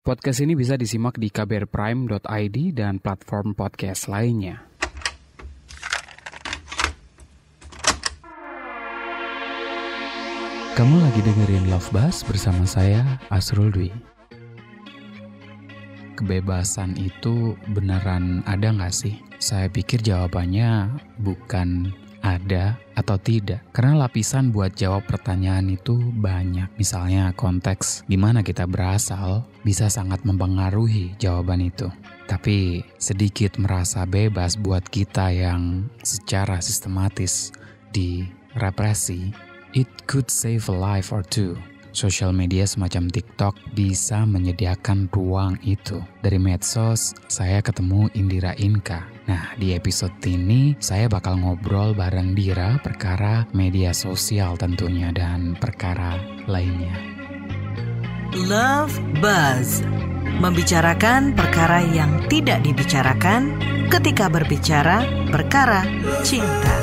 Podcast ini bisa disimak di kbrprime.id dan platform podcast lainnya. Kamu lagi dengerin Love Buzz bersama saya, Asrul Dwi. Kebebasan itu beneran ada gak sih? Saya pikir jawabannya bukan ada atau tidak. Karena lapisan buat jawab pertanyaan itu banyak. Misalnya konteks di mana kita berasal bisa sangat mempengaruhi jawaban itu. Tapi sedikit merasa bebas buat kita yang secara sistematis direpresi, it could save a life or two. Sosial media semacam TikTok bisa menyediakan ruang itu. Dari medsos, saya ketemu Indira Inka. Nah, di episode ini saya bakal ngobrol bareng Dira perkara media sosial tentunya dan perkara lainnya. Love Buzz, membicarakan perkara yang tidak dibicarakan ketika berbicara perkara cinta.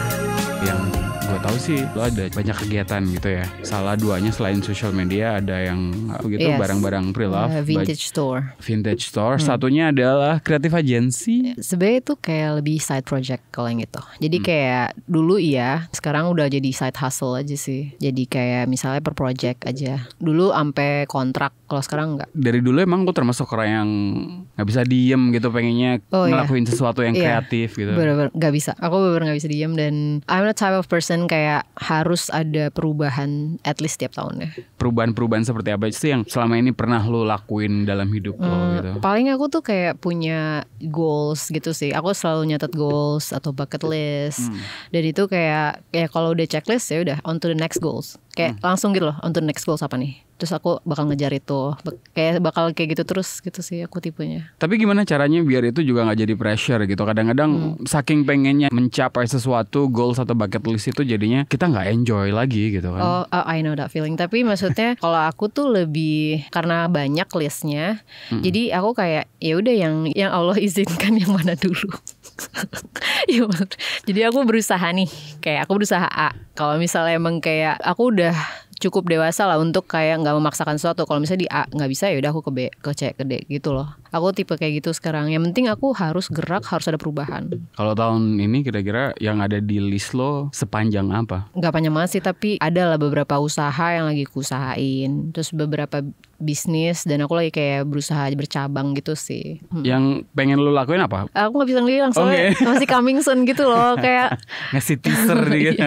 Yang gue tahu sih lo ada banyak kegiatan gitu ya. Salah duanya selain social media ada yang begitu barang-barang pre-love, vintage store. Vintage store. Satunya adalah creative agency. Sebenarnya itu kayak lebih side project kalau yang itu. Jadi kayak dulu iya, sekarang udah jadi side hustle aja sih. Jadi kayak misalnya per project aja. Dulu sampai kontrak, kalau sekarang enggak. Dari dulu emang gue termasuk orang yang nggak bisa diem gitu, pengennya ngelakuin sesuatu yang kreatif gitu. Bener-bener nggak bisa. Aku bener-bener nggak bisa diem dan I'm the type of person kayak harus ada perubahan at least tiap tahunnya. Perubahan seperti apa sih yang selama ini pernah lo lakuin dalam hidup lo gitu? Paling aku tuh kayak punya goals gitu sih. Aku selalu nyatet goals atau bucket list. Dan itu kayak kalau udah checklist ya udah on to the next goals. Kayak langsung gitu loh, on to the next goals apa nih. Terus aku bakal ngejar itu. Bakal kayak gitu terus gitu sih aku tipenya. Tapi gimana caranya biar itu juga gak jadi pressure gitu? Kadang-kadang saking pengennya mencapai sesuatu, goals atau bucket list itu jadinya kita gak enjoy lagi gitu kan. Oh, I know that feeling. Tapi maksudnya kalau aku tuh lebih karena banyak listnya. Jadi aku kayak ya udah yang Allah izinkan yang mana dulu. Jadi aku berusaha nih. Kayak aku berusaha A. Kalau misalnya emang kayak aku udah cukup dewasa lah untuk kayak nggak memaksakan sesuatu. Kalau misalnya di A nggak bisa ya udah aku ke B, ke C, ke D gitu loh. Aku tipe kayak gitu sekarang. Yang penting aku harus gerak, harus ada perubahan. Kalau tahun ini kira-kira yang ada di list lo sepanjang apa? Nggak panjang banget sih, tapi ada lah beberapa usaha yang lagi kuusahain. Terus beberapa bisnis dan aku lagi kayak berusaha bercabang gitu sih. Yang pengen lo lakuin apa? Aku nggak bisa ngelilang soalnya masih coming soon gitu loh. Kayak ngasih teaser gitu.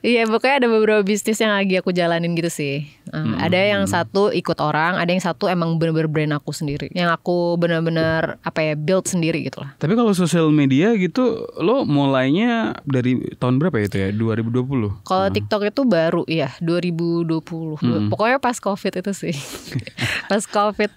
Iya, pokoknya ada beberapa bisnis yang lagi aku jalanin gitu sih. Ada yang satu ikut orang, ada yang satu emang bener-bener brand aku sendiri. Yang aku bener-bener build sendiri gitu lah. Tapi kalau sosial media gitu lo mulainya dari tahun berapa itu ya? 2020? Kalau TikTok itu baru ya 2020. Pokoknya pas COVID itu sih. Pas COVID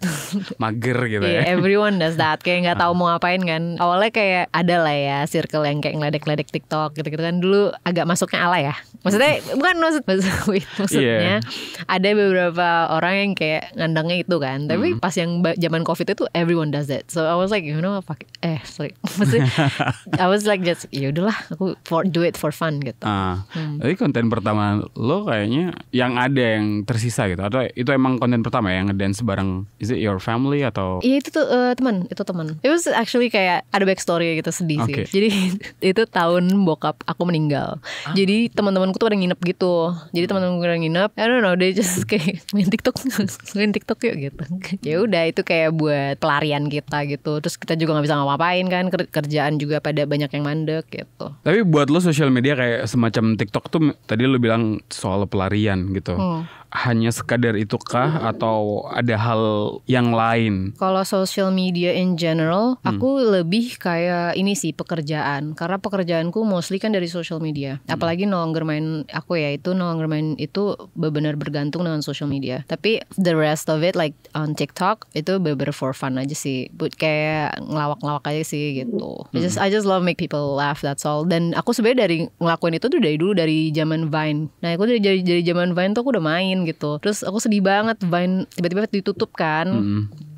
mager gitu ya. Everyone does that. Kayak gak tahu mau ngapain kan. Awalnya kayak ada lah ya circle yang kayak ngeledek-ledek TikTok gitu-gitu kan. Dulu agak masuknya ala ya. Maksudnya bukan maksudnya ada beberapa orang yang kayak ngandangnya itu kan. Tapi pas yang zaman COVID itu everyone does it. So I was like, sorry. Maksudnya I was like just ya udahlah aku do it for fun gitu. Tapi konten pertama lo kayaknya yang ada yang tersisa gitu, atau itu emang konten pertama yang ngedance bareng, is it your family atau? Iya itu tuh teman. It was actually kayak ada backstory gitu, sedih sih. Jadi itu tahun bokap aku meninggal. Jadi teman-temanku tuh pada nginep gitu. Jadi teman-temanku pada nginep. I don't know, they just kayak main TikTok yuk gitu. Ya udah itu kayak buat pelarian kita gitu. Terus kita juga nggak bisa ngapain kan, kerjaan juga pada banyak yang mandek gitu. Tapi buat lo sosial media kayak semacam TikTok tuh tadi lo bilang soal pelarian gitu. Hanya sekadar itukah atau ada hal yang lain? Kalau social media in general, aku lebih kayak ini sih pekerjaan. Karena pekerjaanku mostly kan dari social media. Apalagi no longer main itu benar-benar bergantung dengan social media. Tapi the rest of it like on TikTok itu bener-bener for fun aja sih. Buat kayak ngelawak-ngelawak aja sih gitu. I just love make people laugh, that's all. Dan aku sebenarnya dari ngelakuin itu tuh dari zaman Vine. Nah aku dari zaman Vine tuh aku udah main gitu. Terus aku sedih banget Vine tiba-tiba ditutup kan.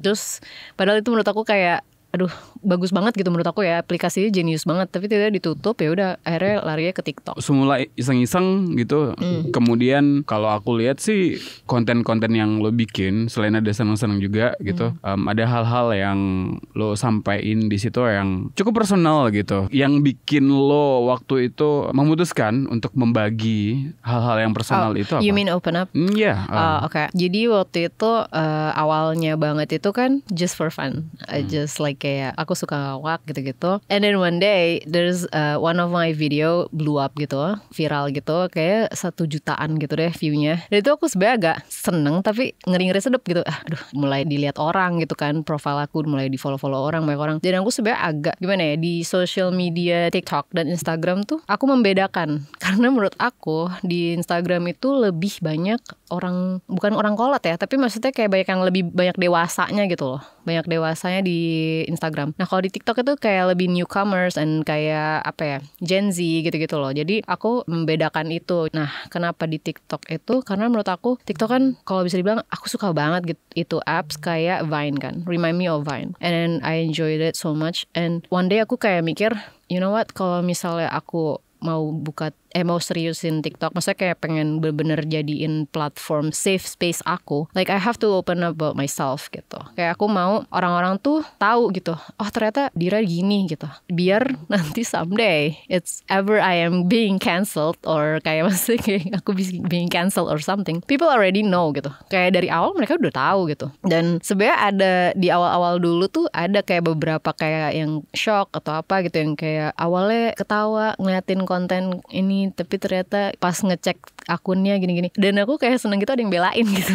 Terus padahal itu menurut aku kayak aduh bagus banget gitu menurut aku ya, aplikasinya jenius banget, tapi tidak ditutup, ya udah akhirnya larinya ke TikTok. Semula iseng-iseng gitu. Kemudian kalau aku lihat sih konten-konten yang lo bikin selain ada seneng-seneng juga gitu, ada hal-hal yang lo sampein di situ yang cukup personal gitu, yang bikin lo waktu itu memutuskan untuk membagi hal-hal yang personal itu apa? You mean open up? Iya. Oke. Jadi waktu itu awalnya banget itu kan just for fun, just like kayak aku suka ngawak gitu-gitu. And then one day there's one of my video blew up gitu, viral gitu, kayak 1 jutaan gitu deh viewnya. Dan itu aku sebenarnya agak seneng tapi ngeri-ngeri sedep gitu. Aduh, mulai dilihat orang gitu kan, profile aku mulai di follow orang, banyak orang. Dan aku sebenarnya agak gimana ya, di social media TikTok dan Instagram tuh aku membedakan, karena menurut aku di Instagram itu lebih banyak orang, bukan orang kolot ya, tapi maksudnya kayak banyak yang lebih banyak dewasanya gitu loh, banyak dewasanya di Instagram. Nah kalau di TikTok itu kayak lebih newcomers and kayak apa ya, Gen Z gitu-gitu loh. Jadi aku membedakan itu. Nah kenapa di TikTok itu, karena menurut aku TikTok kan kalau bisa dibilang aku suka banget gitu, itu apps kayak Vine kan, remind me of Vine, and then I enjoyed it so much. And one day aku kayak mikir, you know what, kalau misalnya aku mau seriusin TikTok, maksudnya kayak pengen bener-bener jadiin platform safe space aku, like I have to open up about myself gitu. Kayak aku mau orang-orang tuh tahu gitu, oh ternyata Dira gini gitu, biar nanti someday it's ever I am being cancelled, or kayak maksudnya kayak aku being cancelled or something, people already know gitu. Kayak dari awal mereka udah tahu gitu. Dan sebenarnya ada di awal-awal dulu tuh ada kayak beberapa kayak yang shock atau apa gitu, yang kayak awalnya ketawa ngeliatin konten ini, tapi ternyata pas ngecek akunnya gini-gini. Dan aku kayak seneng gitu ada yang belain gitu.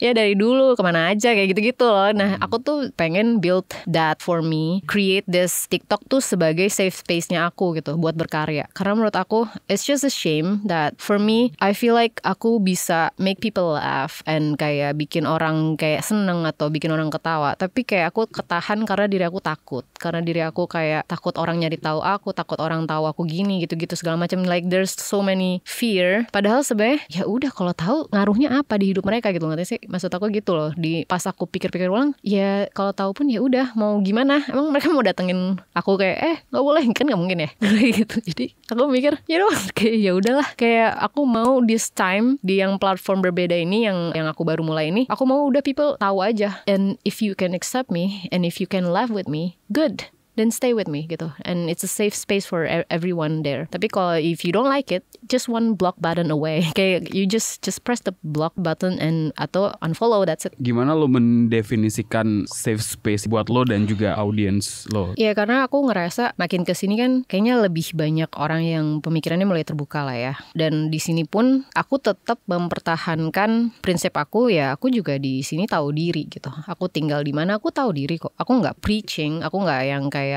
Ya dari dulu kemana aja kayak gitu-gitu loh. Nah aku tuh pengen build that for me, create this TikTok tuh sebagai safe space-nya aku gitu buat berkarya. Karena menurut aku it's just a shame that for me, I feel like aku bisa make people laugh and kayak bikin orang kayak seneng atau bikin orang ketawa, tapi kayak aku ketahan karena diri aku takut. Karena diri aku kayak takut orang nyari tahu aku, takut orang tahu aku gini gitu-gitu segala macam. Like there's so many fear. Padahal sebenarnya ya udah, kalau tahu ngaruhnya apa di hidup mereka gitu, ngerti sih? Maksud aku gitu loh. Di pas aku pikir-pikir ulang, ya kalau tahu pun ya udah, mau gimana? Emang mereka mau datengin aku kayak nggak boleh kan, nggak mungkin ya gitu. Jadi aku mikir ya udah, kayak ya udahlah, kayak aku mau this time di yang platform berbeda ini, yang aku baru mulai ini, aku mau udah people tahu aja. And if you can accept me and if you can laugh with me, good, then stay with me gitu. And it's a safe space for everyone there. Tapi kalau if you don't like it, just one block button away. Kayak you just press the block button and atau unfollow, that's it. Gimana lo mendefinisikan safe space buat lo dan juga audience lo? Ya karena aku ngerasa makin kesini kan kayaknya lebih banyak orang yang pemikirannya mulai terbuka lah ya. Dan di sini pun aku tetap mempertahankan prinsip aku, ya aku juga di sini tahu diri gitu. Aku tinggal di mana aku tahu diri kok. Aku nggak preaching, aku nggak yang kayak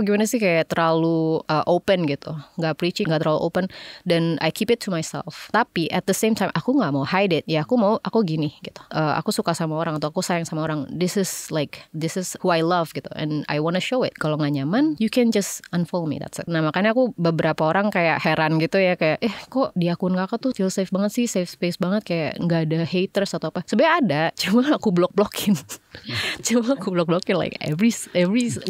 gimana sih, kayak terlalu open gitu, nggak preaching, nggak terlalu open, dan I keep it to myself. Tapi at the same time aku nggak mau hide it. Ya aku gini gitu. Aku suka sama orang atau aku sayang sama orang. This is who I love gitu, and I wanna show it. Kalau nggak nyaman, you can just unfollow me, that's it. Nah makanya aku beberapa orang kayak heran gitu ya, kayak kok di akun kakak tuh feel safe banget sih, safe space banget, kayak nggak ada haters atau apa. Sebenarnya ada, cuma aku blok-blokin. Like every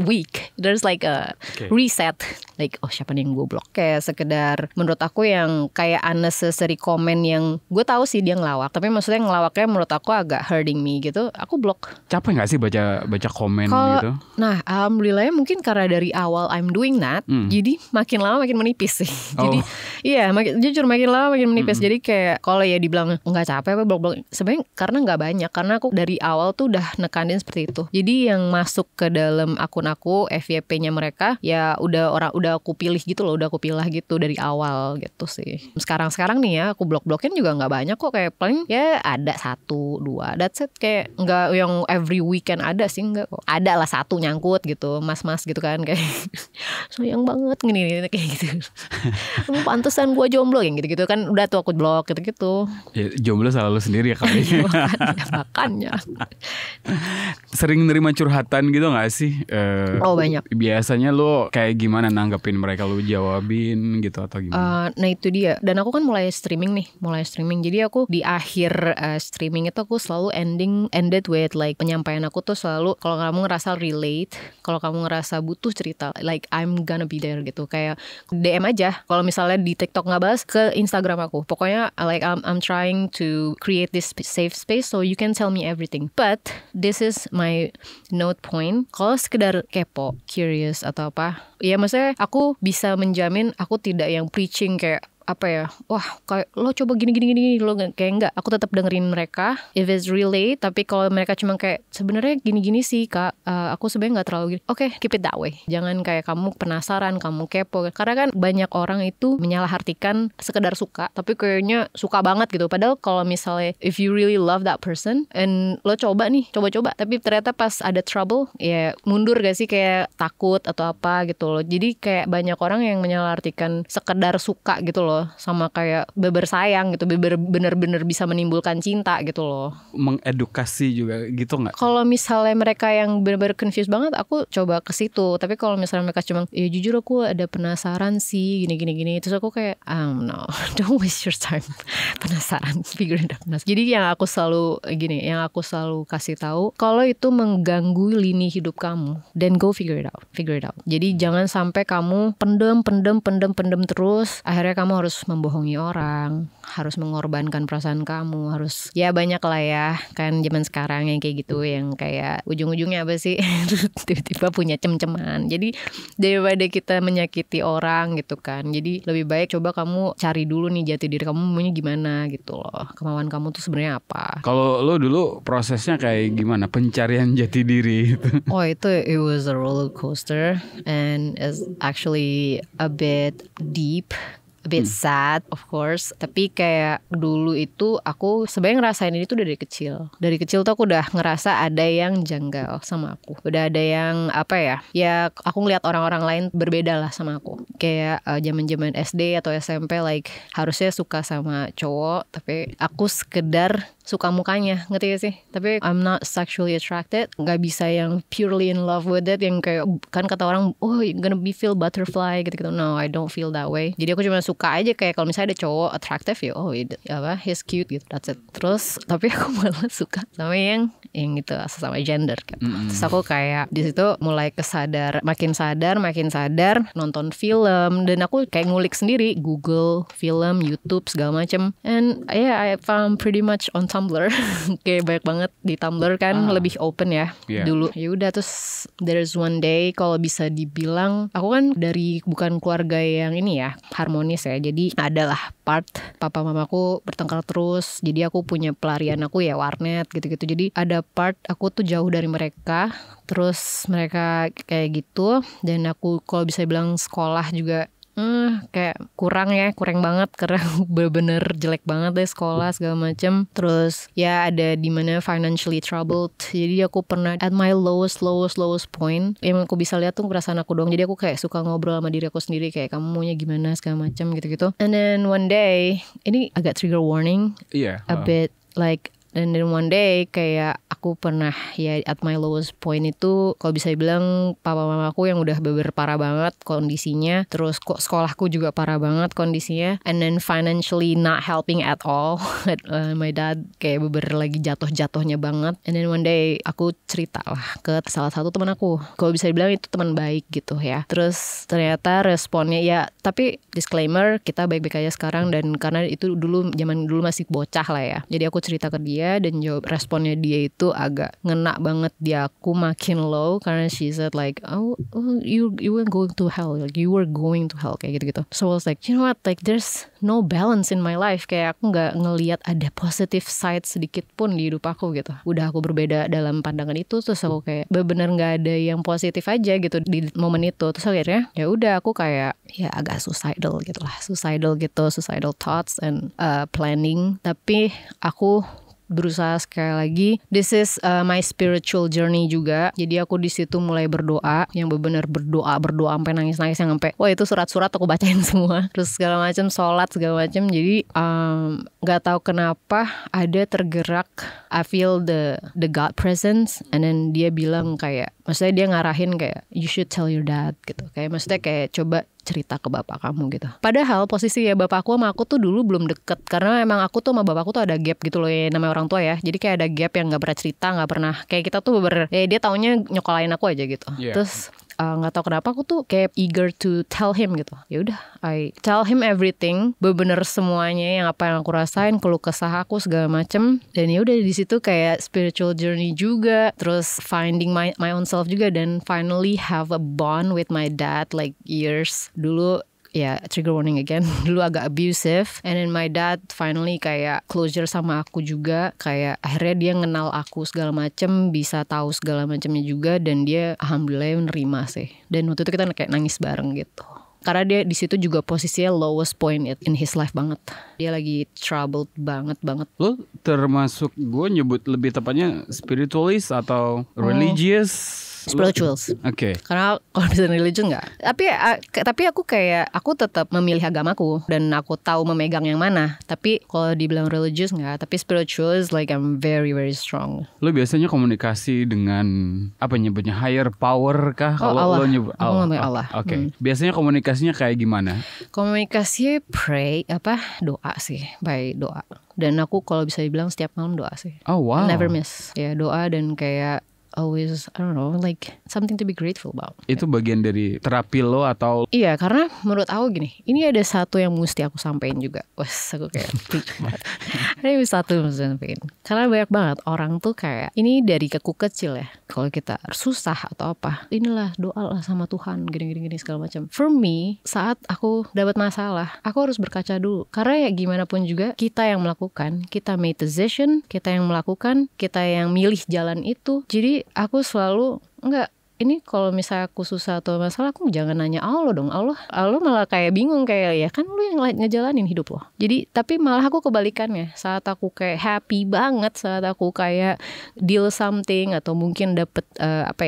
week there's like a reset, like siapa nih yang gue blok. Kayak sekedar menurut aku yang kayak unnecessary comment yang gue tahu sih dia ngelawak, tapi maksudnya ngelawaknya menurut aku agak hurting me gitu, aku blok. Capek gak sih baca komen gitu? Nah alhamdulillah mungkin karena dari awal I'm doing that, jadi makin lama makin menipis sih. Jadi iya jujur makin lama makin menipis. Jadi kayak kalau ya dibilang nggak capek apa blok, sebenarnya karena nggak banyak, karena aku dari awal tuh udah nekanin seperti itu. Jadi yang masuk ke dalam akun aku, FYP-nya mereka, ya udah aku pilih gitu loh, udah aku pilih gitu dari awal gitu sih. Sekarang nih ya aku blok-blokin juga nggak banyak kok, kayak paling ya ada 1-2, that's it. Kayak nggak yang every weekend ada sih, nggak kok. Ada lah 1 nyangkut gitu, mas-mas gitu kan, kayak sayang banget gini kayak gitu. Kamu pantesan gue jomblo yang gitu-gitu kan, udah tuh aku blok gitu-gitu. Ya, jomblo selalu sendiri ya kali. Makanya. Sering nerima curhatan gitu gak sih? Oh banyak. Biasanya lo kayak gimana nanggepin mereka, lo jawabin gitu atau gimana? Nah itu dia. Dan aku kan mulai streaming. Jadi aku di akhir streaming itu aku selalu ended with like penyampaian aku tuh selalu kalau kamu ngerasa relate, kalau kamu ngerasa butuh cerita, like I'm gonna be there gitu. Kayak DM aja. Kalau misalnya di TikTok nggak balas, ke Instagram aku. Pokoknya like I'm trying to create this safe space so you can tell me everything. But this is my note point. Kalau sekedar kepo, curious atau apa, ya maksudnya aku bisa menjamin aku tidak yang preaching kayak apa ya, wah kayak lo coba gini lo kayak enggak, aku tetap dengerin mereka if it's relate. Tapi kalau mereka cuma kayak sebenarnya gini sih kak, aku sebenarnya nggak terlalu gini, oke, keep it that way. Jangan kayak kamu penasaran, kamu kepo, karena kan banyak orang itu menyalahartikan sekedar suka tapi kayaknya suka banget gitu. Padahal kalau misalnya if you really love that person and lo coba tapi ternyata pas ada trouble ya mundur gak sih, kayak takut atau apa gitu loh. Jadi kayak banyak orang yang menyalahartikan sekedar suka gitu loh, sama kayak bersayang gitu, bener-bener bisa menimbulkan cinta gitu loh. Mengedukasi juga gitu nggak? Kalau misalnya mereka yang bener-bener confused banget, aku coba ke situ. Tapi kalau misalnya mereka cuma ya jujur aku ada penasaran sih gini, terus aku kayak no, don't waste your time. Penasaran, figure it out. Jadi yang aku selalu kasih tahu, kalau itu mengganggu lini hidup kamu, then go figure it out. Jadi jangan sampai kamu pendem terus, akhirnya kamu harus membohongi orang, harus mengorbankan perasaan kamu, harus ya banyak lah ya kan zaman sekarang yang kayak gitu, yang kayak ujung-ujungnya apa sih tiba-tiba punya cem-ceman. Jadi daripada kita menyakiti orang gitu kan, jadi lebih baik coba kamu cari dulu nih jati diri kamu maunya gimana gitu loh, kemauan kamu tuh sebenarnya apa. Kalau lo dulu prosesnya kayak gimana pencarian jati diri itu? Oh itu it was a roller coaster and it's actually a bit deep, a bit sad of course. Tapi kayak dulu itu aku sebenarnya ngerasain ini tuh dari kecil. Dari kecil tuh aku udah ngerasa ada yang janggal sama aku. Udah ada yang apa ya, ya aku ngeliat orang-orang lain berbeda lah sama aku. Kayak zaman-zaman SD atau SMP like harusnya suka sama cowok, tapi aku sekedar suka mukanya, ngerti gak sih? Tapi I'm not sexually attracted. Gak bisa yang purely in love with it, yang kayak kan kata orang, oh you're gonna be feel butterfly gitu-gitu. No, I don't feel that way. Jadi aku cuma suka aja, kayak kalau misalnya ada cowok attractive ya, oh he's cute gitu, that's it. Terus tapi aku malah suka sama yang gitu, sama gender kan. Terus aku kayak di situ mulai makin sadar nonton film, dan aku kayak ngulik sendiri, Google film, YouTube segala macem. And yeah, I found pretty much on Tumblr. Kayak banyak banget di Tumblr kan, lebih open ya dulu. Ya udah, terus there's one day, kalau bisa dibilang aku kan dari bukan keluarga yang ini ya harmonis ya, jadi adalah part papa mamaku bertengkar terus, jadi aku punya pelarian aku ya warnet gitu-gitu. Jadi ada part aku tuh jauh dari mereka, terus mereka kayak gitu, dan aku kalau bisa bilang sekolah juga kayak kurang banget, karena bener-bener jelek banget deh sekolah segala macem. Terus ya ada dimana financially troubled, jadi aku pernah at my lowest point. Yang aku bisa lihat tuh perasaan aku doang, jadi aku kayak suka ngobrol sama diri aku sendiri, kayak kamu maunya gimana segala macem gitu-gitu. And then one day, ini agak trigger warning, a bit like. And then one day kayak aku pernah ya at my lowest point itu, kalau bisa dibilang papa mamaku yang udah bener parah banget kondisinya, terus kok sekolahku juga parah banget kondisinya, and then financially not helping at all. My dad kayak bener lagi jatuh-jatuhnya banget. And then one day aku cerita lah ke salah satu teman aku, kalau bisa dibilang itu teman baik gitu ya. Terus ternyata responnya ya, tapi disclaimer kita baik-baik aja sekarang, dan karena itu zaman dulu masih bocah lah ya, jadi aku cerita ke dia, dan responnya dia itu agak ngena banget di aku, makin low, karena she said like you were going to hell, like you were going to hell, kayak gitu-gitu. So I was like, you know what, like there's no balance in my life, kayak aku nggak ngelihat ada positive side sedikit pun di hidup aku gitu. Udah aku berbeda dalam pandangan itu, terus aku kayak benar-benar nggak ada yang positif aja gitu di momen itu. Terus akhirnya ya udah aku kayak ya agak suicidal thoughts and planning. Tapi aku berusaha sekali lagi. This is my spiritual journey juga. Jadi aku di situ mulai berdoa, yang benar berdoa sampai nangis yang sampai wah itu surat-surat aku bacain semua. Terus segala macam, sholat segala macam. Jadi nggak tahu kenapa ada tergerak. I feel the God presence, and then dia bilang kayak, maksudnya dia ngarahin kayak you should tell your dad gitu. Kayak maksudnya kayak coba cerita ke bapak kamu gitu. Padahal posisi ya bapakku sama aku tuh dulu belum deket, karena emang aku tuh sama bapakku tuh ada gap gitu loh ya, namanya orang tua ya. Jadi kayak ada gap yang nggak pernah cerita, nggak pernah kayak kita tuh dia taunya nyokolain aku aja gitu. Yeah. Terus nggak tahu kenapa aku tuh kayak eager to tell him gitu. Ya udah, I tell him everything, bener semuanya yang apa yang aku rasain, keluh kesah aku segala macem. Dan ya udah di situ kayak spiritual journey juga, terus finding my own self juga, dan finally have a bond with my dad like years. Dulu ya trigger warning again, dulu agak abusive, and then my dad finally kayak closure sama aku juga, kayak akhirnya dia kenal aku segala macem, bisa tahu segala macamnya juga, dan dia alhamdulillah menerima sih. Dan waktu itu kita kayak nangis bareng gitu. Karena dia di situ juga posisinya lowest point in his life banget. Dia lagi troubled banget. Lo termasuk, gue nyebut lebih tepatnya spiritualis atau religious? Spirituals. Oke. Karena kalau misalnya religion enggak. Tapi aku tetap memilih agamaku, dan aku tahu memegang yang mana. Tapi kalau dibilang religious enggak, tapi spiritual is like I'm very very strong. Lo biasanya komunikasi dengan apa nyebutnya, higher power kah? Kalau Allah. lo nyebut Allah. Oke. Biasanya komunikasinya kayak gimana? Komunikasi doa sih, by doa. Dan aku kalau bisa dibilang setiap malam doa sih. Oh wow. Never miss. Ya doa, dan kayak always, I don't know, like something to be grateful about. Itu bagian dari terapi lo atau? Iya, karena menurut aku gini, ini ada satu yang mesti aku sampein juga. Wes, aku kayak ini satu yang mesti sampein. Karena banyak banget orang tuh kayak, ini dari aku kecil ya, kalau kita susah atau apa, inilah doa lah sama Tuhan, gini segala macam. For me, saat aku dapat masalah, aku harus berkaca dulu. Karena ya gimana pun juga, kita yang melakukan, kita made decision, kita yang melakukan, kita yang milih jalan itu. Jadi aku selalu ini kalau misalnya aku susah atau masalah, aku jangan nanya Allah dong. Allah malah kayak bingung, kayak ya kan lu yang ngejalanin hidup lo. Jadi tapi malah aku kebalikannya. Saat aku kayak happy banget, saat aku kayak deal something atau mungkin dapet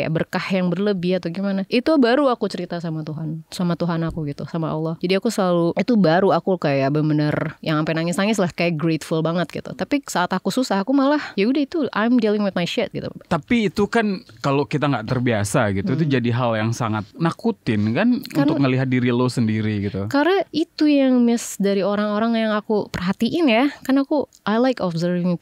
berkah yang berlebih atau gimana, itu baru aku cerita sama Tuhan aku gitu, sama Allah. Jadi aku selalu, itu baru aku kayak bener-bener yang sampai nangis lah, kayak grateful banget gitu. Tapi saat aku susah, aku malah ya udah itu I'm dealing with my shit gitu. Tapi itu kan kalau kita nggak terbiasa gitu, itu jadi hal yang sangat nakutin kan, untuk ngelihat diri lo sendiri gitu. Karena itu yang miss dari orang-orang yang aku perhatiin ya, kan I like observing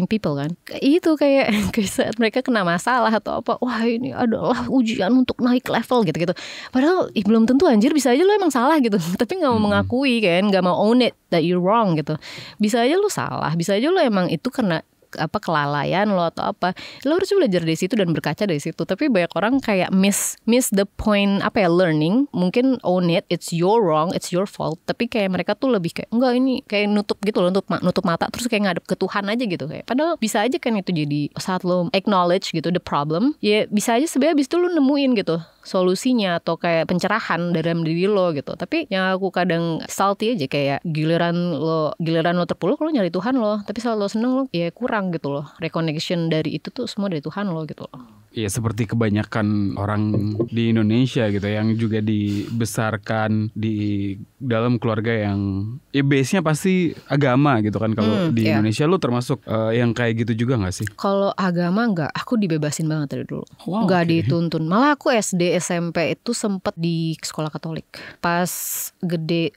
people kan. Itu kayak saat mereka kena masalah atau apa, wah ini adalah ujian untuk naik level gitu. Padahal belum tentu, anjir, bisa aja lo emang salah gitu, tapi nggak mau mengakui kan, nggak mau own it that you're wrong gitu. Bisa aja lo salah, bisa aja lo emang itu kena kelalaian lo atau apa, lo harus belajar dari situ dan berkaca dari situ. Tapi banyak orang kayak miss the point learning. Mungkin own it, it's your wrong, it's your fault. Tapi kayak mereka tuh lebih kayak enggak, ini kayak nutup gitu loh, nutup mata, terus kayak ngadep ke Tuhan aja gitu kayak. Padahal bisa aja kan itu jadi saat lo acknowledge gitu the problem, ya bisa aja sebenarnya abis itu lo nemuin gitu solusinya atau kayak pencerahan dalam diri lo gitu. Tapi yang aku kadang salty aja, kayak giliran lo terpuruk lo nyari Tuhan lo, tapi saat lo seneng lo ya kurang gitu loh. Reconnection dari itu tuh semua dari Tuhan lo gitu loh. Iya, seperti kebanyakan orang di Indonesia gitu, yang juga dibesarkan di dalam keluarga yang ya base-nya pasti agama gitu kan. Kalau di Indonesia lo termasuk yang kayak gitu juga gak sih? Kalau agama enggak, aku dibebasin banget dari dulu. Enggak dituntun. Malah aku SD SMP itu sempet di sekolah Katolik. Pas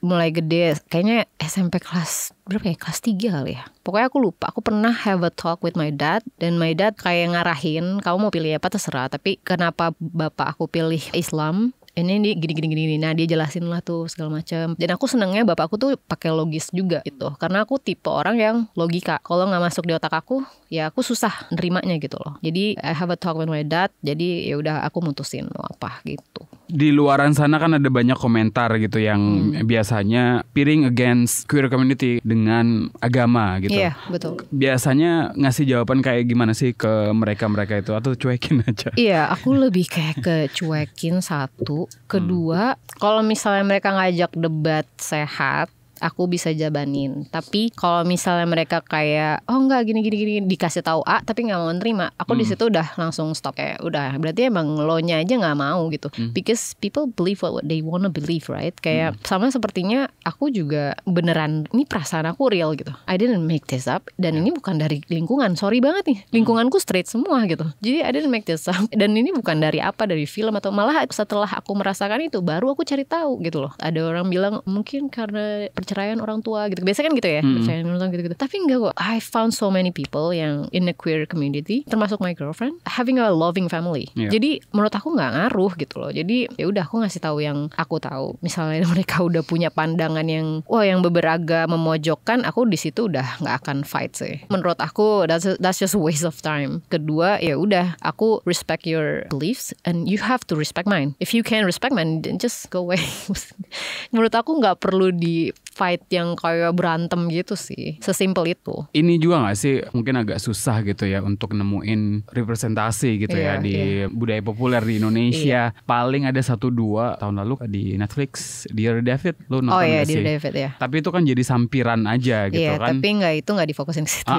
mulai gede kayaknya SMP kelas berapa ya? Kelas 3 kali ya. Pokoknya aku lupa. Aku pernah have a talk with my dad, dan my dad kayak ngarahin, kamu mau pilih apa terserah, tapi kenapa bapak aku pilih Islam, ini gini. Nah dia jelasin lah tuh segala macam. Dan aku senengnya bapakku tuh pakai logis juga gitu, karena aku tipe orang yang logika. Kalau nggak masuk di otak aku, ya aku susah nerimanya gitu loh. Jadi I have a talk with my dad. Jadi ya udah aku mutusin mau apa gitu. Di luaran sana kan ada banyak komentar gitu yang biasanya peering against queer community dengan agama gitu. Iya, betul. Biasanya ngasih jawaban kayak gimana sih ke mereka itu, atau cuekin aja? Iya, aku lebih kayak ke cuekin satu. Kedua, kalau misalnya mereka ngajak debat sehat, aku bisa jabanin. Tapi kalau misalnya mereka kayak oh enggak gini dikasih tahu A tapi nggak mau nerima, aku di situ udah langsung stop, kayak udah berarti emang lo nya aja nggak mau gitu. Because people believe what they wanna believe, right? Kayak sama sepertinya aku juga beneran, ini perasaan aku real gitu. I didn't make this up, dan ini bukan dari lingkungan, sorry banget nih, lingkunganku straight semua gitu. Jadi I didn't make this up, dan ini bukan dari dari film, atau malah setelah aku merasakan itu baru aku cari tahu gitu loh. Ada orang bilang mungkin karena perceraian orang tua gitu, biasanya kan gitu ya, perceraian orang tua gitu. Tapi enggak kok, I found so many people yang in the queer community, termasuk my girlfriend, having a loving family. Jadi menurut aku nggak ngaruh gitu loh. Jadi ya udah, aku ngasih tahu yang aku tahu. Misalnya mereka udah punya pandangan yang yang beberagam memojokkan, aku di situ udah nggak akan fight sih. Menurut aku that's just a waste of time. Kedua, ya udah, aku respect your beliefs and you have to respect mine. If you can't respect mine, then just go away. Menurut aku nggak perlu di fight yang kayak berantem gitu sih. Sesimpel itu. Ini juga gak sih mungkin agak susah gitu ya untuk nemuin representasi gitu ya di budaya populer di Indonesia. Paling ada 1-2 tahun lalu di Netflix, Dear David, lu nonton gak sih? Dear David ya. Tapi itu kan jadi sampiran aja gitu kan. Tapi itu nggak difokusin ke situ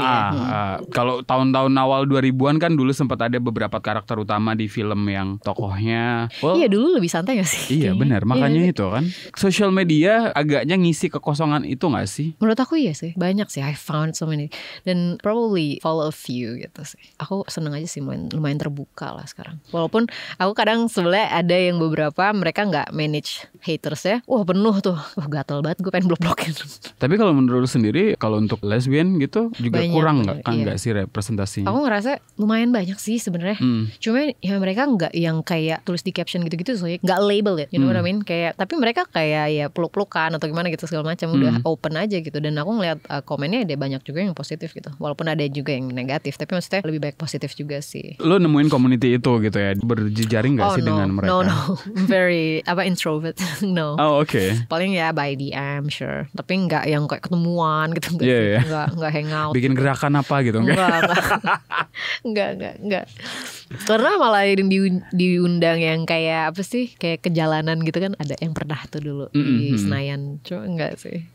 Kalau tahun-tahun awal 2000-an kan dulu sempat ada beberapa karakter utama di film yang tokohnya dulu lebih santai gak sih? Iya benar, makanya itu kan sosial media agaknya ngisi kekosongan itu gak sih? Menurut aku iya sih, banyak sih. I found so many, dan probably follow a few gitu sih. Aku seneng aja sih, lumayan terbuka lah sekarang. Walaupun aku kadang sebenarnya ada yang beberapa mereka nggak manage haters ya. Penuh tuh. Gatel banget, gue pengen blok-blokin. Tapi kalau menurut lu sendiri, kalau untuk lesbian gitu juga banyak, kurang nggak sih representasinya? Aku ngerasa lumayan banyak sih sebenarnya. Cuma ya mereka nggak yang kayak tulis di caption gitu-gitu, soalnya nggak label it, you know what I mean? Kayak tapi mereka kayak ya peluk-pelukan atau gimana gitu segala macam, udah open aja gitu. Dan aku ngeliat komennya ada banyak juga yang positif gitu, walaupun ada juga yang negatif, tapi maksudnya lebih baik positif juga sih. Lo nemuin community itu gitu ya, berjejaring gak sih dengan mereka? No, very introvert. No. Okay. Paling ya by DM sure, tapi nggak yang kayak ketemuan gitu, nggak hangout. Bikin gerakan apa gitu? Enggak. Karena malah diundang yang kayak apa sih, kayak kejalanan gitu kan, ada yang pernah tuh dulu di Senayan. Cuma enggak sih.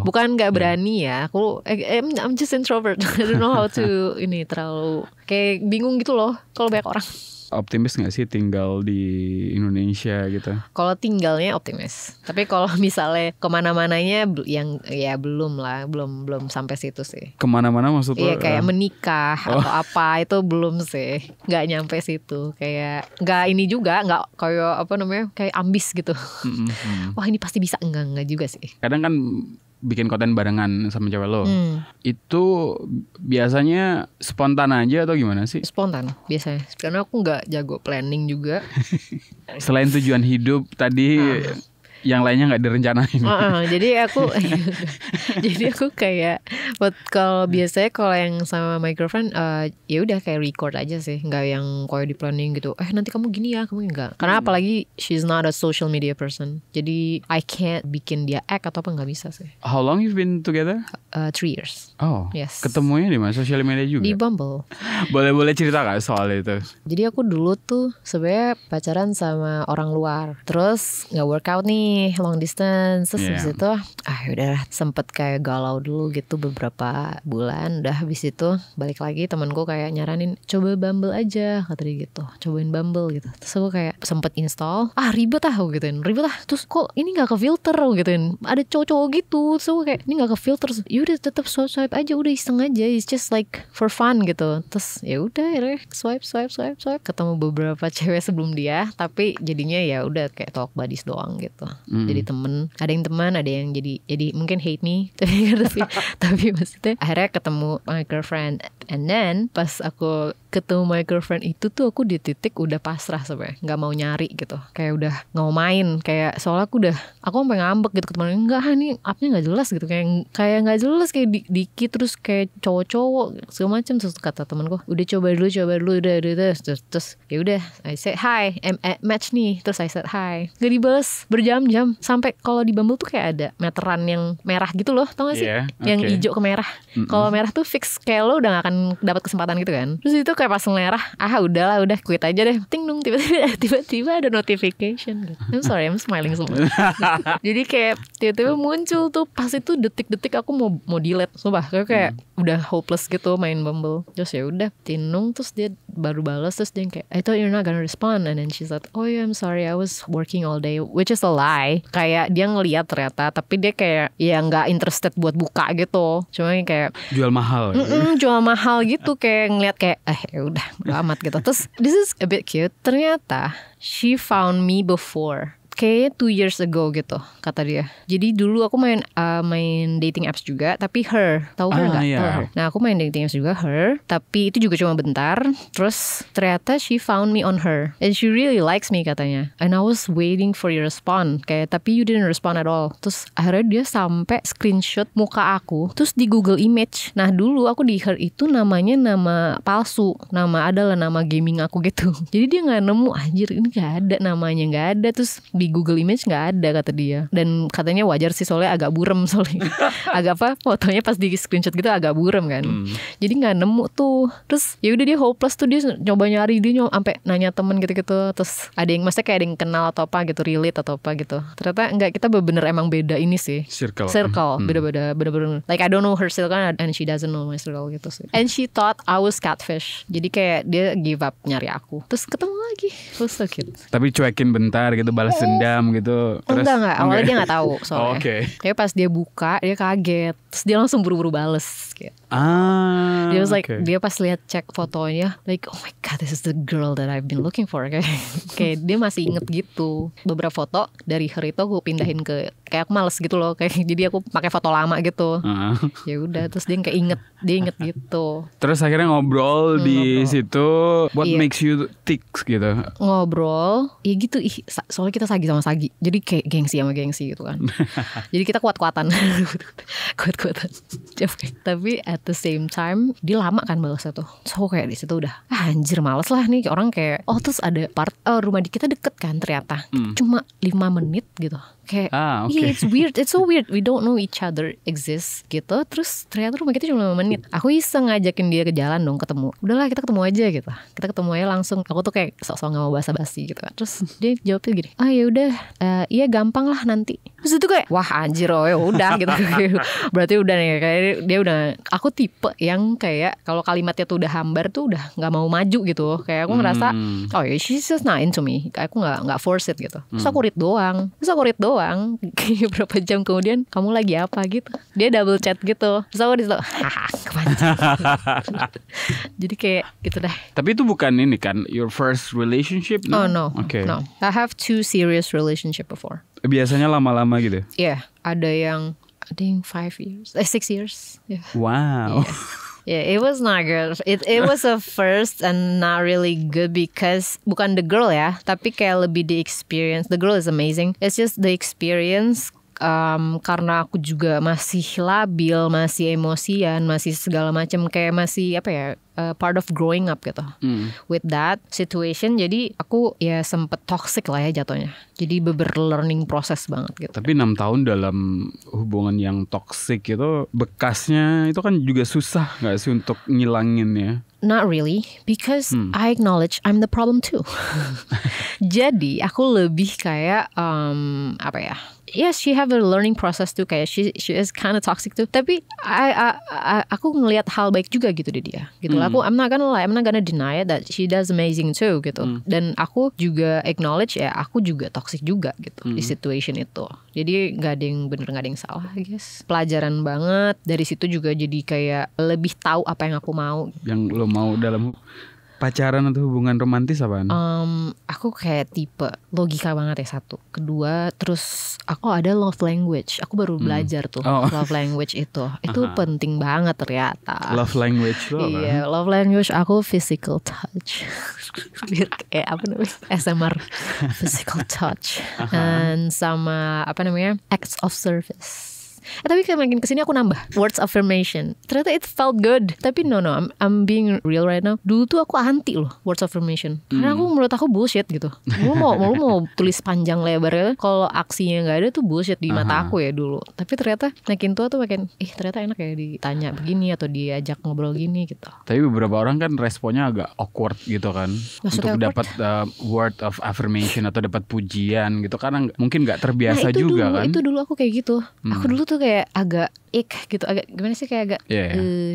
Bukan nggak berani ya. Aku I'm just introvert. I don't know how to terlalu kayak bingung gitu loh kalau banyak orang. Optimis gak sih tinggal di Indonesia gitu? Kalau tinggalnya optimis. Tapi kalau misalnya kemana-mananya yang ya belum sampai situ sih. Kemana-mana maksudnya? Iya kayak menikah atau apa itu belum sih. Gak nyampe situ. Kayak gak ini juga, gak kayak apa namanya, kayak ambis gitu. Wah ini pasti bisa, enggak juga sih. Kadang kan bikin konten barengan sama cewek lo, itu biasanya spontan aja atau gimana sih? Spontan biasanya, karena aku nggak jago planning juga. Selain tujuan hidup tadi, yang lainnya nggak direncanain. Jadi aku kayak kalau biasanya kalau yang sama my girlfriend ya udah kayak record aja sih, nggak yang kayak di planning gitu. Nanti kamu gini ya, kamu enggak. Karena apalagi she's not a social media person, jadi I can't bikin dia act atau apa, nggak bisa sih. How long you've been together? 3 years. Yes. Ketemunya di mana? Social media juga? Di Bumble. Boleh cerita gak soal itu? Jadi aku dulu tuh sebenarnya pacaran sama orang luar, terus nggak workout nih, long distance. Terus habis itu udah sempet kayak galau dulu gitu beberapa bulan. Udah habis itu balik lagi, temanku kayak nyaranin coba Bumble aja, kata dia gitu, cobain Bumble gitu. Terus aku kayak sempet install, ribet aku gituin, terus kok ini nggak ke filter gituin, ada cowok-cowok gitu. Terus aku kayak ini nggak ke filter, yaudah tetap swipe aja, udah iseng aja, it's just like for fun gitu. Terus ya udah swipe, ketemu beberapa cewek sebelum dia, tapi jadinya ya udah kayak talk buddies doang gitu. Jadi ada yang teman, ada yang jadi mungkin hate me, tapi maksudnya akhirnya ketemu my girlfriend. And then pas aku ketemu my girlfriend itu tuh aku di titik udah pasrah sebenarnya, nggak mau nyari gitu, kayak udah nggak mau main, kayak soalnya aku sampai ngambek gitu ke temen, enggak nih upnya nggak jelas gitu, kayak nggak jelas, kayak dikit terus kayak cowok-cowok segala macam. Terus kata temanku, udah coba dulu udah terus ya udah I said hi, match nih, terus I said hi, nggak dibalas berjam-jam, sampai kalau di Bumble tuh kayak ada meteran yang merah gitu loh, tau gak sih? Yang hijau ke merah. Kalau merah tuh fix kayak lo udah gak akan dapat kesempatan gitu kan. Terus itu kayak pas ngelerah, udahlah, udah quit aja deh. Ting dong, tiba-tiba ada notification gitu. I'm sorry, I'm smiling semua. Jadi kayak tiba-tiba muncul tuh, pas itu detik-detik aku mau delete. Sumpah, kayak udah hopeless gitu main Bumble. Terus ya udah tinung, terus dia baru balas, terus dia kayak I thought you're not gonna respond, and then she said, oh yeah, I'm sorry, I was working all day, which is a lie. Kayak dia ngeliat ternyata, tapi dia kayak ya nggak interested buat buka gitu. Cuma kayak jual mahal. Jual mahal gitu, kayak ngeliat kayak ya udah amat gitu. Terus this is a bit cute. Ternyata she found me before. Kayaknya 2 years ago gitu kata dia. Jadi dulu aku main dating apps juga, tapi tahu her nggak? Yeah. Tahu her. Nah aku main dating apps juga her, tapi itu juga cuma bentar. Terus ternyata she found me on her, and she really likes me katanya. And I was waiting for your response, kayak tapi you didn't respond at all. Terus akhirnya dia sampai screenshot muka aku, terus di Google Image. Nah dulu aku di her itu namanya nama palsu, adalah nama gaming aku gitu. Jadi dia nggak nemu, anjir ini nggak ada namanya, nggak ada. Terus di Google Image nggak ada kata dia, dan katanya wajar sih soalnya agak buram soalnya. Agak fotonya pas di screenshot gitu agak buram kan. Jadi nggak nemu tuh. Terus ya udah dia hopeless tuh, dia coba nyari, dia sampai nanya temen gitu-gitu. Terus ada yang maksudnya kayak ada yang kenal atau apa gitu, relate atau apa gitu. Ternyata enggak, kita bener emang beda ini sih, circle beda-beda, bener-bener like I don't know her circle and she doesn't know my circle gitu sih. And she thought I was catfish, jadi kayak dia give up nyari aku. Terus ketemu lagi, was so cute. Tapi cuekin bentar gitu, balas dendam gitu. Terus, enggak. Awalnya dia nggak tahu soalnya. Okay. Tapi pas dia buka, dia kaget. Terus dia langsung buru-buru bales. Gitu. Dia was like, dia pas lihat cek fotonya, like oh my god, this is the girl that I've been looking for. Kayak dia masih inget gitu. Beberapa foto dari her itu aku pindahin ke, kayak aku males gitu loh. Kayak jadi aku pakai foto lama gitu. Ya udah, terus dia kayak inget gitu. Terus akhirnya ngobrol di situ. What makes you tick gitu? Ngobrol, ya gitu. Soalnya kita sagi sama sagi, jadi kayak gengsi sama gengsi gitu kan. Jadi kita kuat-kuatan. Tapi at the same time dia lama kan balasnya tuh. So kayak di situ udah anjir males lah nih orang, kayak terus ada rumah di kita deket kan ternyata. Cuma 5 menit gitu. Kayak yeah, it's so weird, we don't know each other exist gitu. Terus ternyata rumah kita cuma 5 menit. Aku iseng ngajakin dia ke jalan dong, ketemu. Udahlah kita ketemu aja gitu. Kita ketemu aja langsung. Aku tuh kayak sok-sok gak mau basa-basi gitu kan. Terus dia jawabnya gini, ya udah, iya gampang lah nanti. Terus itu kayak wah anjir, ya udah gitu. Berarti udah nih, kayak dia udah. Aku tipe yang kayak kalau kalimatnya tuh udah hambar tuh udah nggak mau maju gitu. Kayak aku ngerasa ya she's just not into me. Kayak aku nggak force it gitu. Terus aku read doang. Kayak berapa jam kemudian, kamu lagi apa gitu. Dia double chat gitu. Terus aku disitu jadi kayak gitu deh. Tapi itu bukan ini kan your first relationship? No? Oh no. Okay. No. I have 2 serious relationship before. Biasanya lama-lama gitu? Yeah. Ada yang 5 years, 6 years. Yeah. Wow. Yeah, it was not good. It was a first and not really good because bukan the girl ya, tapi kayak lebih the experience. The girl is amazing. It's just the experience. Karena aku juga masih labil, masih emosian, masih segala macam, kayak masih apa ya, part of growing up gitu. With that situation, jadi aku ya sempet toxic lah ya jatuhnya. Jadi learning process banget gitu. Tapi 6 tahun dalam hubungan yang toxic itu, bekasnya itu kan juga susah gak sih untuk ngilanginnya? Not really, because I acknowledge I'm the problem too. Jadi aku lebih kayak apa ya? Yes, she have a learning process too. Kayak she is kind of toxic too. Tapi aku ngelihat hal baik juga gitu di dia. Gitu lah. I'm not gonna deny it that she does amazing too gitu. Dan aku juga acknowledge ya, aku juga toxic juga gitu di situation itu. Jadi nggak ada yang bener, nggak ada yang salah, I guess. Pelajaran banget. Dari situ juga jadi kayak lebih tahu apa yang aku mau. Yang lo mau dalam pacaran atau hubungan romantis apaan? Aku kayak tipe logika banget ya, satu. Kedua, terus aku ada love language. Aku baru belajar tuh love language itu. Itu penting banget ternyata. Love language lo apa? Iya, love language aku physical touch. Biar kayak apa namanya, ASMR. Physical touch. Dan sama apa namanya, acts of service. Tapi kayak makin kesini aku nambah words affirmation. Ternyata it felt good. Tapi no, I'm being real right now. Dulu tuh aku anti loh words affirmation. Karena menurut aku bullshit gitu. Lu mau tulis panjang lebar, kalau aksinya nggak ada tuh bullshit di mata aku ya dulu. Tapi ternyata makin tua tuh makin ternyata enak ya ditanya begini atau diajak ngobrol gini gitu. Tapi beberapa orang kan responnya agak awkward gitu kan. Maksudnya untuk dapat word of affirmation atau dapat pujian gitu, karena mungkin nggak terbiasa itu juga dulu, kan. Itu dulu aku kayak gitu. Aku dulu tuh kayak agak gitu, agak gimana sih, kayak agak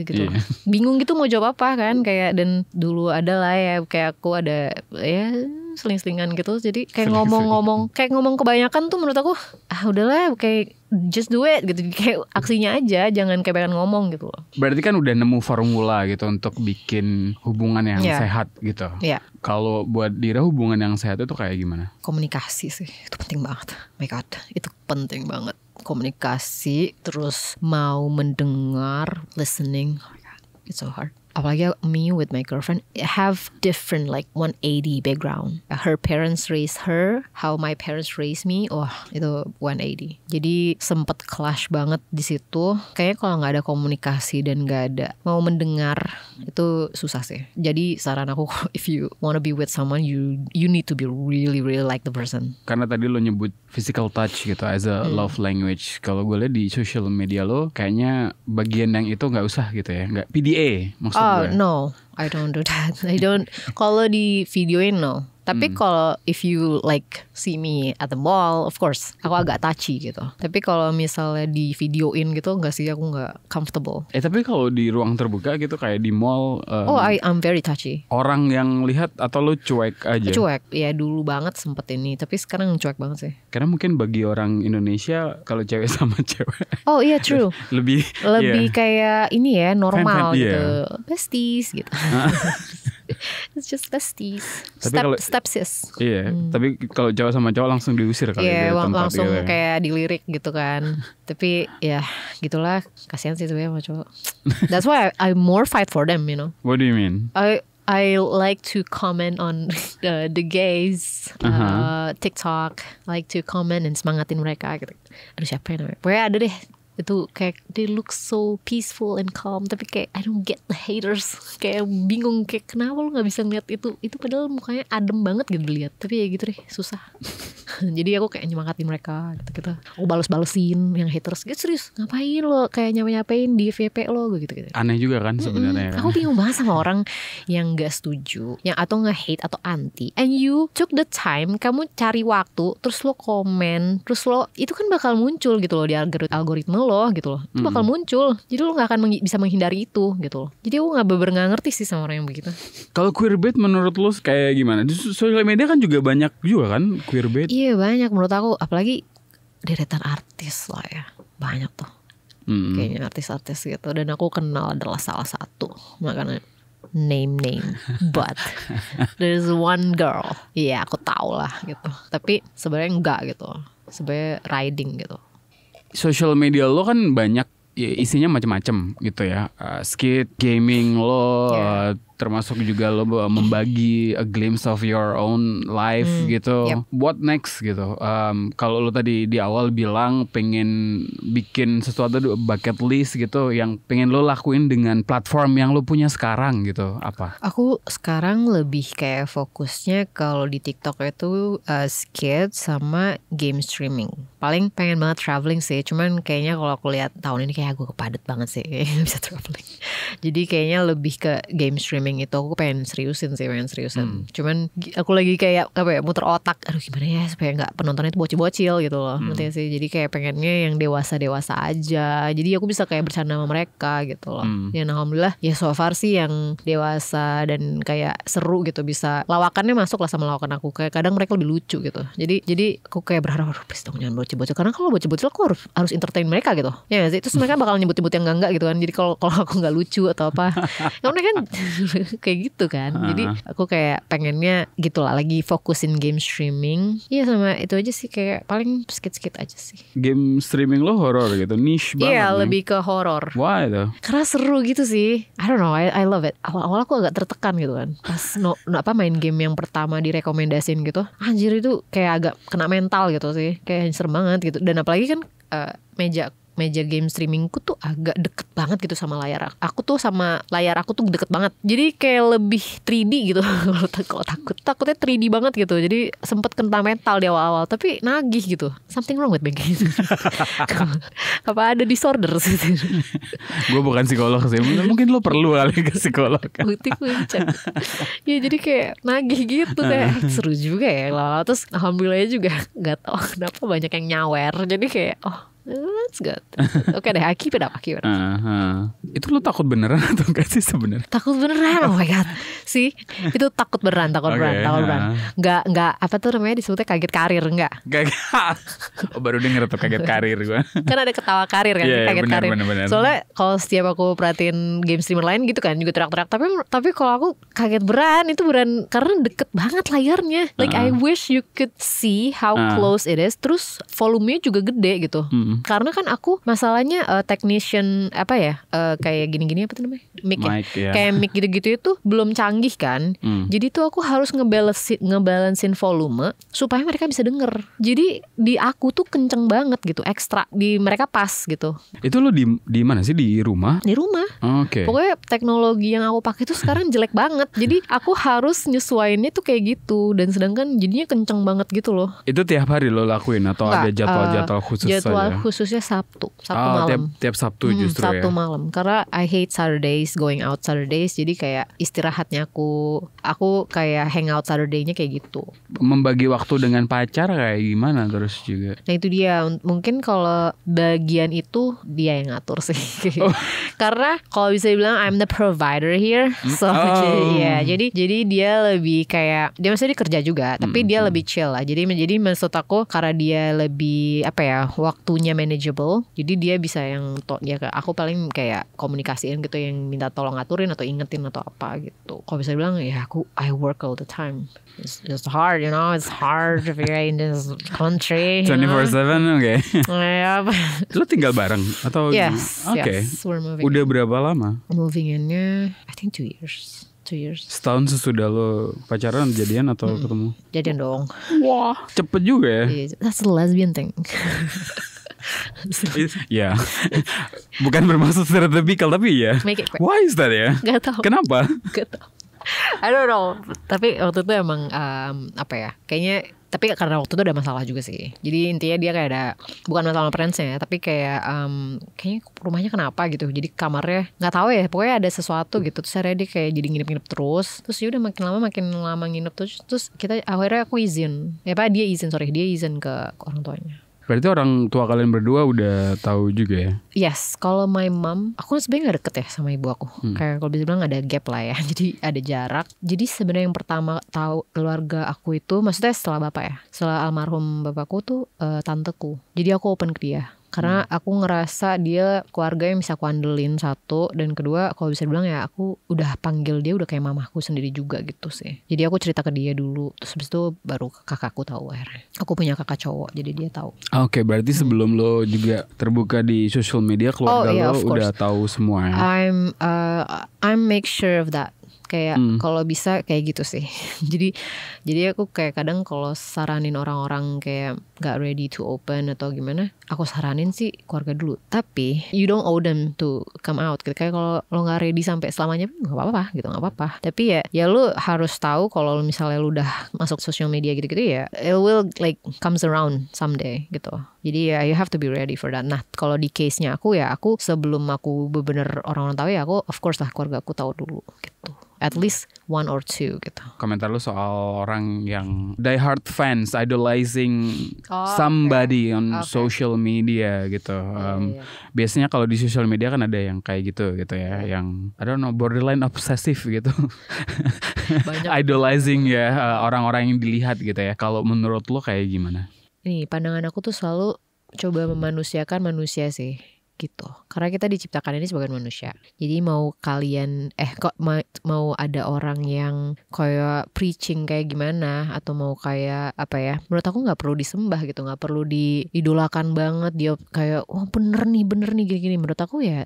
gitu. Bingung gitu mau jawab apa kan, kayak. Dan dulu ada lah ya, kayak aku ada ya seling-selingan gitu. Jadi kayak ngomong kebanyakan tuh menurut aku udahlah, kayak just do it gitu, kayak aksinya aja, jangan kebanyakan ngomong gitu loh. Berarti kan udah nemu formula gitu untuk bikin hubungan yang sehat gitu. Kalau buat Dira hubungan yang sehat itu kayak gimana? Komunikasi sih, itu penting banget. My God, itu penting banget. Komunikasi, terus mau mendengar, listening. Oh my God, it's so hard. Apalagi me with my girlfriend have different like 180 background. Her parents raised her, how my parents raised me, itu 180. Jadi sempet clash banget di situ. Kayaknya kalau nggak ada komunikasi dan nggak ada mau mendengar, itu susah sih. Jadi saran aku, if you wanna be with someone, you need to be really like the person. Karena tadi lo nyebut physical touch gitu as a love language. Kalau gue lihat di social media lo, kayaknya bagian yang itu nggak usah gitu ya, nggak PDA maksud gue. No, I don't do that. I don't. Kalau di videoin no. Tapi kalau if you like see me at the mall, of course aku agak touchy gitu. Tapi kalau misalnya di videoin gitu, enggak sih, aku nggak comfortable. Tapi kalau di ruang terbuka gitu kayak di mall, I'm very touchy. Orang yang lihat atau lo cuek aja? Cuek, ya dulu banget sempet ini. Tapi sekarang cuek banget sih. Karena mungkin bagi orang Indonesia kalau cewek sama cewek. Oh iya, true. lebih kayak ini ya, normal gitu. Besties gitu. It's just besties. Stepsis. Iya, tapi kalau cowok sama cowok langsung diusir kali ya tempat langsung gitu. Kayak dilirik gitu kan. Tapi ya gitulah, kasihan sih sebenarnya sama cowok. That's why I more fight for them, you know. What do you mean? I like to comment on the gays TikTok, like to comment and semangatin mereka gitu. Aduh, siapa ya namanya? Pokoknya ada deh. Itu kayak they look so peaceful and calm, tapi kayak I don't get the haters. Kayak bingung, kayak kenapa lu gak bisa ngeliat itu padahal mukanya adem banget gitu dilihat. Tapi ya gitu deh, susah. Jadi aku kayak nyemangatin mereka gitu. Aku balesin yang haters, gitu, serius ngapain lo kayak nyapain di VP lo gitu. Aneh juga kan sebenarnya. Aku bingung banget sama orang yang gak setuju, yang atau nge-hate atau anti, and you took the time, kamu cari waktu, terus lo komen, terus lo itu kan bakal muncul gitu loh di algoritma lo gitu loh, itu bakal muncul. Jadi lo gak akan bisa menghindari itu gitu loh. Jadi aku gak ngerti sih sama orang yang begitu. Kalau queerbait menurut lo kayak gimana? Di sosial media kan juga banyak juga kan queerbait. Iya banyak menurut aku, apalagi deretan artis lah ya, banyak tuh. Kayaknya artis-artis gitu. Dan aku kenal adalah salah satu, makanya name but there's one girl, iya aku tahu lah gitu. Tapi sebenarnya enggak gitu, sebenarnya riding gitu. Social media lo kan banyak ya, isinya macam-macam gitu ya, skit, gaming lo, termasuk juga lo membagi a glimpse of your own life gitu. What next gitu? Kalau lo tadi di awal bilang pengen bikin sesuatu bucket list gitu, yang pengen lo lakuin dengan platform yang lo punya sekarang gitu, apa? Aku sekarang lebih kayak fokusnya kalau di TikTok itu skit sama game streaming. Paling pengen banget traveling sih, cuman kayaknya kalau aku lihat tahun ini kayak gue kepadet banget sih, kayaknya gak bisa traveling. Jadi kayaknya lebih ke game streaming itu aku pengen seriusin. Cuman aku lagi kayak muter otak, aduh gimana ya supaya nggak penontonnya itu bocil-bocil gitu loh. Nanti sih, jadi kayak pengennya yang dewasa aja. Jadi aku bisa kayak bercanda sama mereka gitu loh. Ya alhamdulillah ya so far sih yang dewasa dan kayak seru gitu, bisa lawakannya masuk lah sama lawakan aku. Kayak kadang mereka lebih lucu gitu. Jadi aku kayak berharap please dong jangan bocil-bocil, karena kalau bocil-bocil aku harus entertain mereka gitu. Ya sih, terus mereka bakal nyebut-nyebut yang enggak gitu kan. Jadi kalau aku nggak lucu atau apa, ya mereka kan kayak gitu kan. Jadi aku kayak pengennya gitu lah, lagi fokusin game streaming. Iya sama itu aja sih, kayak paling skit-skit aja sih. Game streaming lo horror gitu, niche banget. Iya, lebih ke horror. Why itu? Karena seru gitu sih. I don't know, I love it. Awal aku agak tertekan gitu kan. Pas main game yang pertama direkomendasin gitu, anjir itu kayak agak kena mental gitu sih. Kayak serem banget gitu. Dan apalagi kan meja meja game streamingku tuh agak deket banget gitu sama layar aku tuh, sama layar aku tuh deket banget. Jadi kayak lebih 3D gitu. Kalau takutnya 3D banget gitu. Jadi sempet kena mental di awal-awal, tapi nagih gitu. Something wrong with me gitu. Apa ada disorder sih? Gue bukan psikolog sih. Mungkin lo perlu kali ke psikolog. Bukti kuncen. Ya jadi kayak nagih gitu, kayak seru juga ya. Lalu terus alhamdulillah juga nggak tahu kenapa banyak yang nyawer. Jadi kayak that's good. Oke deh, keep it up. Itu lo takut beneran atau enggak sih sebenarnya? Takut beneran, oh my god. Sih, itu takut beneran. Nggak apa tuh namanya disebutnya kaget karir, enggak? Oh, baru denger tuh kaget karir gue. Kan ada ketawa karir kan, kaget karir. Bener. Soalnya kalau setiap aku perhatiin game streamer lain gitu kan juga teriak-teriak, tapi kalau aku kaget beneran, itu beneran karena deket banget layarnya. Like I wish you could see how close it is. Terus volumenya juga gede gitu. Karena kan aku masalahnya technician apa ya, kayak gini-gini apa tuh namanya, mic ya? Kayak mic gitu-gitu itu belum canggih kan. Jadi tuh aku harus ngebalancein volume supaya mereka bisa denger. Jadi di aku tuh kenceng banget gitu, ekstra, di mereka pas gitu. Itu lo di mana sih, di rumah? Di rumah. Pokoknya teknologi yang aku pakai tuh sekarang jelek banget. Jadi aku harus nyesuainnya tuh kayak gitu, dan sedangkan jadinya kenceng banget gitu loh. Itu tiap hari lo lakuin atau ada jadwal khusus saja? Khususnya Sabtu malam. Tiap Sabtu justru Sabtu malam. Karena I hate Saturdays, going out Saturdays. Jadi kayak istirahatnya aku kayak hangout Saturday-nya kayak gitu. Membagi waktu dengan pacar kayak gimana terus juga? Nah itu dia. Mungkin kalau bagian itu dia yang ngatur sih. Karena kalau bisa dibilang I'm the provider here. So jadi dia lebih kayak, dia maksudnya dia kerja juga, tapi dia lebih chill lah. Jadi maksud aku karena dia lebih apa ya, waktunya manageable, jadi dia bisa yang aku paling kayak komunikasiin gitu, yang minta tolong ngaturin atau ingetin atau apa gitu. Kalau bisa bilang ya I work all the time. It's just hard, you know. It's hard if you're in this country. 24/7, oke. Lo tinggal bareng atau? Yes, we're moving. Udah berapa lama? Moving in-nya I think 2 years. 2 years. Setahun sesudah lo pacaran, jadian atau ketemu? Jadian dong. Wah, cepet juga ya. That's a lesbian thing. Ya, bukan bermaksud stereotypical, tapi ya. Why is that ya? Gak tau. Kenapa? Gak tau. I don't know. Tapi waktu itu emang apa ya? Kayaknya. Tapi karena waktu itu ada masalah juga sih. Jadi intinya dia kayak ada, bukan masalah friends-nya, tapi kayak kayaknya rumahnya kenapa gitu. Jadi kamarnya nggak tahu ya. Pokoknya ada sesuatu gitu. Terus akhirnya dia kayak jadi nginep-nginep terus. Terus ya udah makin lama nginep terus kita akhirnya aku izin. Dia izin ke orang tuanya. Berarti orang tua kalian berdua udah tahu juga ya? Yes, kalau my mom, aku sebenarnya gak deket ya sama ibu aku. Kayak kalau bisa bilang ada gap lah ya. Jadi ada jarak. Jadi sebenarnya yang pertama tahu keluarga aku itu, maksudnya setelah bapak ya, setelah almarhum bapakku tuh tanteku. Jadi aku open ke dia. Karena aku ngerasa dia keluarga yang bisa aku andelin, satu. Dan kedua kalau bisa bilang ya aku udah panggil dia udah kayak mamahku sendiri juga gitu sih. Jadi aku cerita ke dia dulu. Terus habis itu baru kakakku tahu akhirnya. Aku punya kakak cowok, jadi dia tahu. Oke, berarti sebelum lo juga terbuka di social media, keluarga lo udah tahu semua ya? I'm make sure of that. Kayak kalau bisa kayak gitu sih. Jadi aku kayak kadang kalau saranin orang-orang kayak gak ready to open atau gimana, aku saranin sih keluarga dulu. Tapi you don't owe them to come out gitu. Kayak kalau lo gak ready sampai selamanya gak apa-apa gitu, gak apa-apa. Tapi ya lo harus tahu kalau misalnya lo udah masuk social media gitu-gitu ya, it will like comes around someday gitu. Jadi ya you have to be ready for that. Nah kalau di case-nya aku ya, aku sebelum aku bener-bener orang-orang tahu ya, aku of course lah keluarga aku tahu dulu gitu. At least 1 or 2 gitu. Komentar lu soal orang yang die hard fans idolizing somebody on social media gitu. Biasanya kalau di social media kan ada yang kayak gitu ya, yang I don't know, borderline obsessive gitu. Idolizing ya orang-orang yang dilihat gitu ya. Kalau menurut lu kayak gimana? Ini pandangan aku tuh selalu coba memanusiakan manusia sih. Gitu. Karena kita diciptakan ini sebagai manusia. Jadi mau kalian mau ada orang yang kayak preaching kayak gimana, atau mau kayak apa ya, menurut aku nggak perlu disembah gitu, nggak perlu diidolakan banget. Dia kayak bener nih gini-gini. Menurut aku ya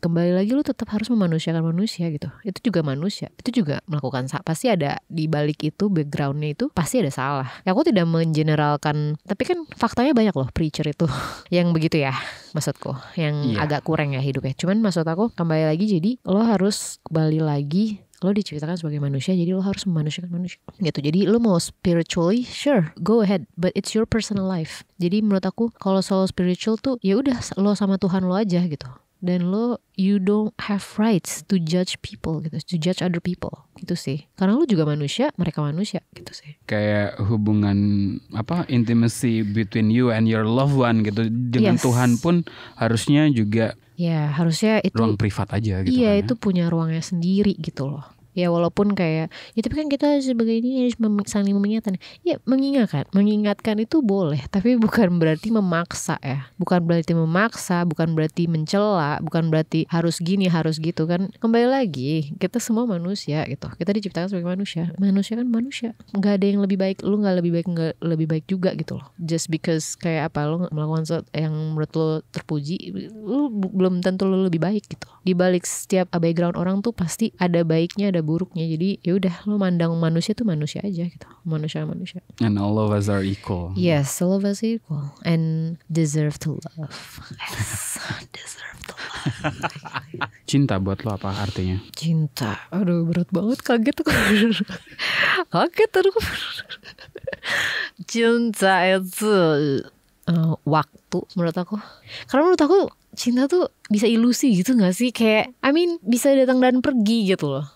kembali lagi lu tetap harus memanusiakan manusia gitu. Itu juga manusia, itu juga melakukan pasti ada di balik itu, backgroundnya itu pasti ada salah. Ya, aku tidak mengeneralkan, tapi kan faktanya banyak loh preacher itu yang begitu ya, maksudku yang agak kurang ya hidupnya. Cuman maksud aku kembali lagi, jadi lo harus kembali lagi, lo diciptakan sebagai manusia, jadi lo harus memanusiakan manusia gitu. Jadi lo mau spiritually, sure, go ahead, but it's your personal life. Jadi menurut aku kalau solo spiritual tuh ya udah lo sama Tuhan lo aja gitu. Dan lo, you don't have rights to judge people gitu, to judge other people gitu sih. Karena lo juga manusia, mereka manusia gitu sih. Kayak hubungan intimacy between you and your loved one gitu dengan Tuhan pun harusnya juga. Ya harusnya itu ruang privat aja gitu. Iya kan, itu punya ruangnya sendiri gitu loh. Ya walaupun kayak ya tapi kan kita sebagai ini harus saling mengingatkan. Ya mengingatkan itu boleh, tapi bukan berarti memaksa ya. Bukan berarti memaksa, bukan berarti mencela, bukan berarti harus gini harus gitu kan. Kembali lagi kita semua manusia gitu. Kita diciptakan sebagai manusia. Manusia kan manusia. Gak ada yang lebih baik, lu gak lebih baik juga gitu loh. Just because kayak apa lu melakukan sesuatu yang menurut lu terpuji, lu belum tentu lu lebih baik gitu. Di balik setiap background orang tuh pasti ada baiknya, ada buruknya. Jadi ya udah lo mandang manusia tuh manusia aja gitu. Manusia. And all of us are equal. Yes, all of us are equal and deserve to love. Yes, deserve to love. Cinta buat lo apa artinya? Cinta. Aduh berat banget, kaget aku. Kaget aduh. Cinta itu waktu menurut aku. Karena menurut aku cinta tuh bisa ilusi gitu gak sih? Kayak bisa datang dan pergi gitu loh.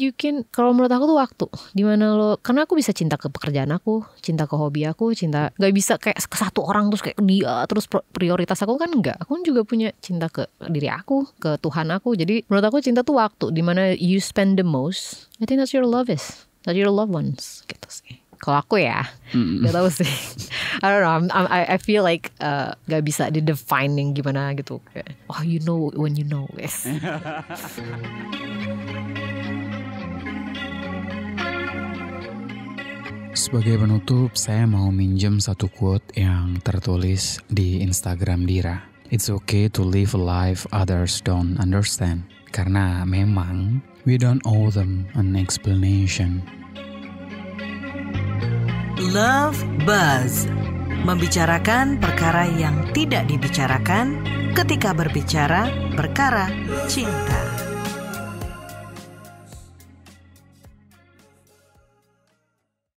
You can, kalau menurut aku tuh waktu dimana lo, karena aku bisa cinta ke pekerjaan aku, cinta ke hobi aku, cinta gak bisa kayak ke satu orang terus kayak dia terus prioritas aku kan enggak. Aku juga punya cinta ke diri aku, ke Tuhan aku. Jadi menurut aku cinta tuh waktu dimana you spend the most. I think that's your love is, that's your loved ones gitu sih. Kalau aku ya, gak tahu sih. I don't know. I feel like gak bisa di-define yang gimana gitu. Oh, you know when you know. Yes. Sebagai penutup, saya mau minjem satu quote yang tertulis di Instagram Dira. It's okay to live a life others don't understand. Karena memang we don't owe them an explanation. Love Buzz, membicarakan perkara yang tidak dibicarakan ketika berbicara perkara cinta.